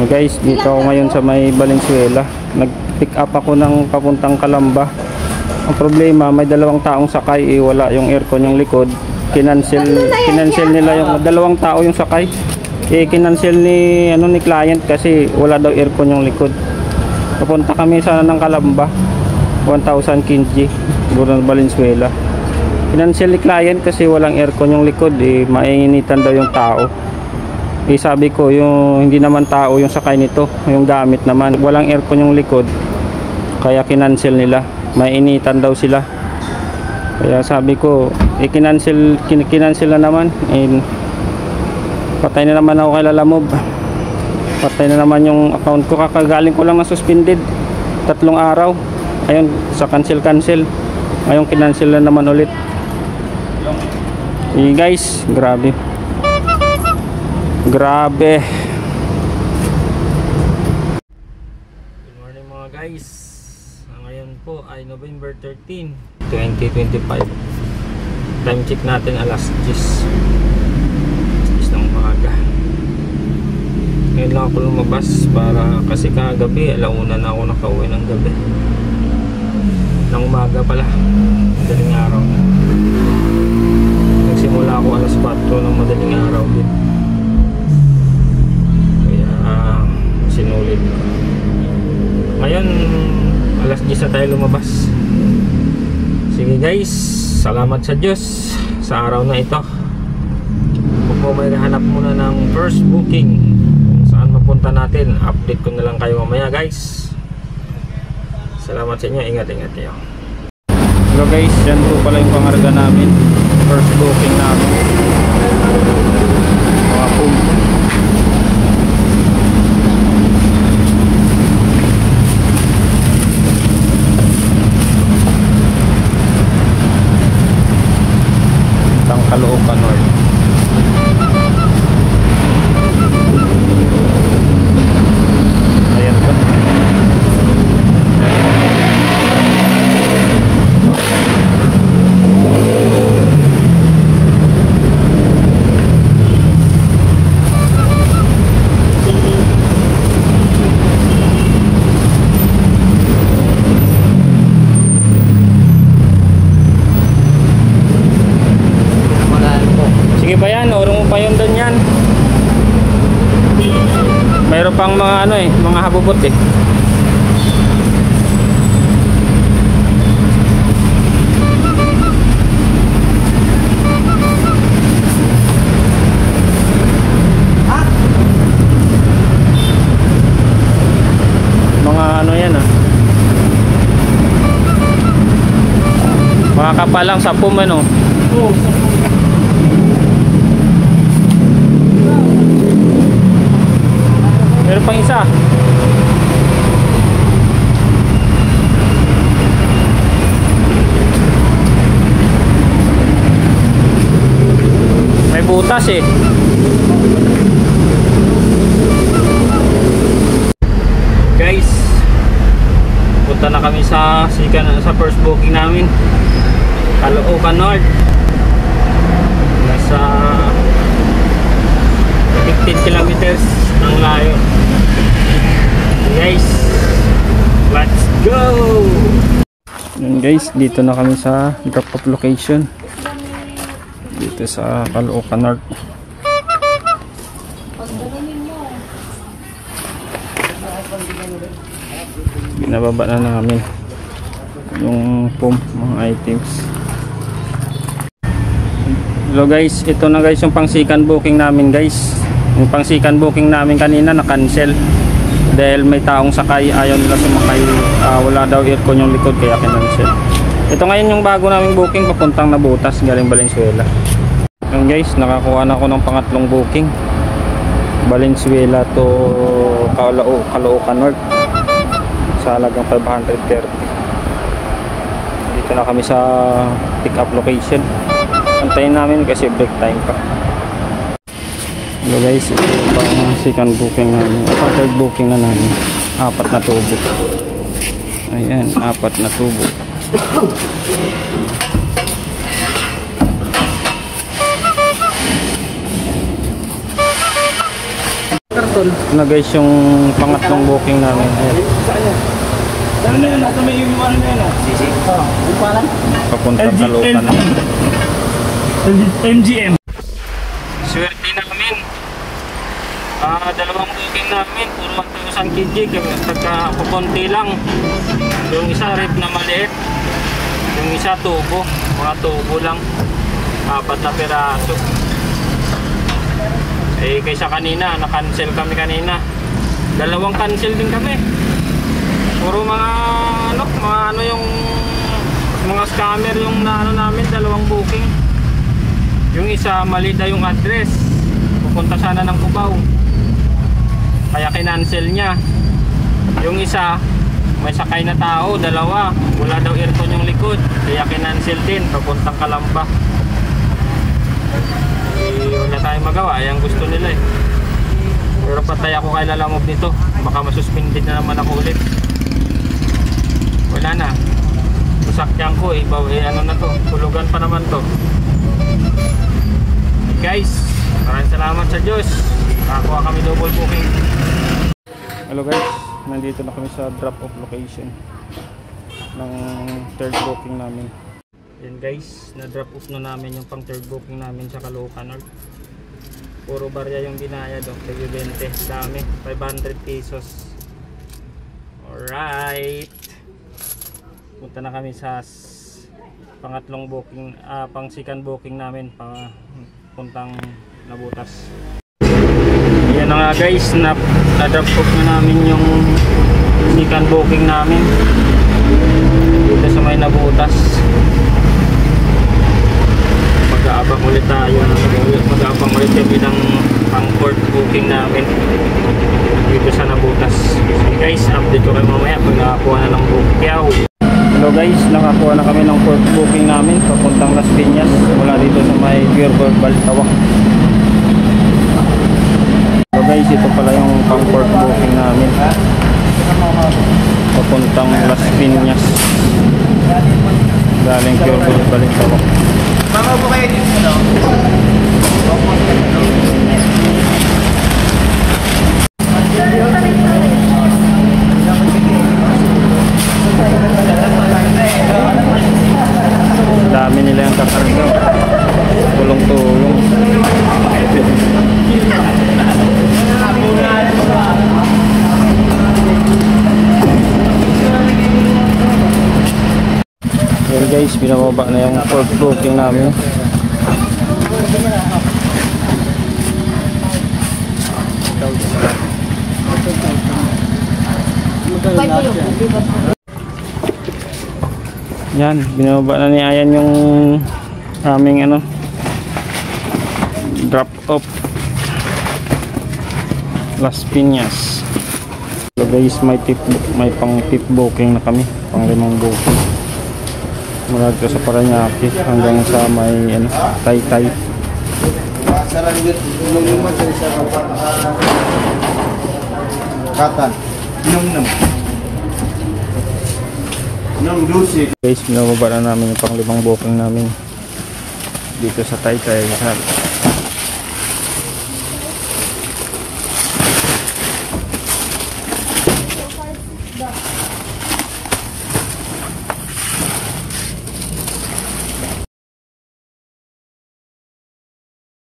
Guys, dito ako ngayon sa may Valenzuela. Nag-pick up ako ng papuntang Calamba. Ang problema, may dalawang taong sakay, wala yung aircon yung likod. Kinancel nila yung dalawang tao yung sakay. Kinancel ni client kasi wala daw aircon yung likod. Papunta kami sana ng Calamba. 1,000 Buron Valenzuela. Kinancel ni client kasi walang aircon yung likod, maininitan daw yung tao. Sabi ko, yung hindi naman tao yung sakay nito, yung gamit naman, walang aircon yung likod, kaya kinancel nila, mainitan daw sila. Kaya sabi ko, kinancel na naman, patay na naman ako kay Lalamove, patay na naman yung account ko. Kakagaling ko lang na suspended 3 araw, ayun, sa cancel, ayun, kinancel na naman ulit. Guys, grabe. Good morning mga guys. Ngayon po ay November 13, 2025. Time check natin alas 10 ng umaga. Ngayon lang ako lumabas para kasi kagabi alauna na ako nakauwi ng gabi. Ng umaga pala, madaling araw na. Nagsimula ako alas 4 ng madaling araw din. Sinulit ko. Ngayon alas 10 na tayo lumabas. Sige guys, salamat sa Diyos sa araw na ito. Kung po may nahanap muna ng first booking kung saan mapunta natin, update ko na lang kayo mamaya guys. Salamat sa inyo, ingat kayo. Hello guys, yan po pala yung pangarga namin, first booking namin, mga pum. Caloocan North. Ayan po. Mayroon pang mga mga habubot Mga yan mga kapalang sa pum Meron pang isa. May butas Guys, punta na kami sa first booking namin, Caloocan North. Nasa 15 kilometers ang layo. Guys, let's go! Yun guys, dito na kami sa drop off location dito sa Caloocan North. Binababa na namin yung mga items. Hello guys, ito na guys yung pang second booking namin guys. Yung pang second booking namin kanina na cancel dahil may taong sakay, ayaw nila sumakay, wala daw aircon yung likod kaya cancel. Ito ngayon yung bago naming booking papuntang Nabutas galing Valenzuela. Yung guys, nakakuha na ako ng pangatlong booking, Valenzuela to Caloocan North sa halagang 530. Dito na kami sa pick up location. Antayin namin kasi break time pa. Hello guys, ito pang second booking namin, third booking na namin. 4 na tubo. Ayan, 4 na tubo. tol. na guys yung pangatlong booking namin. Ayan. Ano na yan? Nasa may yung ano na yan? Sisi? Yung parang? Papuntang Caloocan na. MGM. Swerte namin. Dalawang booking namin. Puro 1,000 kg. Kukunti lang. Yung isa rib na maliit. Yung isa tubo. Mga tubo lang. 4 na piraso. Eh kaysa kanina, na-cancel kami kanina. Dalawang cancel din kami. Puro mga ano yung mga scammer yung naano namin, dalawang booking. Yung isa mali na yung address. Pupunta sana ng Cubao. Kaya kinancel niya. Yung isa may sakay na tao, dalawa. Wala daw aircon yung likod. Kaya kinancel din, papuntang Calamba. Wala tayong magawa, yan gusto nila eh. Pero patay ako kay lalamog nito, baka masuspended na naman ako ulit. Wala na, sasakyan ko eh, ano na to, tulugan pa naman to. Guys, maraming salamat sa Diyos, nakakuha kami double booking. Hello guys, nandito na kami sa drop off location ng third booking namin. Yan guys, na-drop off na namin yung pang third booking namin sa Caloocan North. Puro barya yung binayad o, 20, dami, 500 pesos. Alright, punta na kami sa pangatlong booking, pang second booking namin, puntang Nabutas. Yan na nga guys, na-drop off na namin yung second booking namin dito sa may Nabutas. Mag-aabang ulit tayo, mag-aabang ulit yung ilang pang-port booking namin dito sa Nabutas. So guys, update ko kayo mamaya pag nakakuha na ng booking. Hello guys, nakakuha na kami ng port booking namin papuntang Las Piñas mula dito sa may Pure Gold Baltawak. So guys, ito pala yung pang-port booking namin papuntang Las Piñas galing Pure Gold Baltawak. Baka po kayo dito, no? Dami nila yung kakarga. Tulong-tulong. Well guys, binababa na yung port booking namin. Yan, binababa na ni Ayan yung aming drop off Las Piñas. So guys, may pang tip booking na kami, pang 5 booking. Mula dito sa Paranaque hanggang sa may Taytay. Kata. Nung. Guys, binababa na namin yung pang 5 booking namin dito sa Taytay sa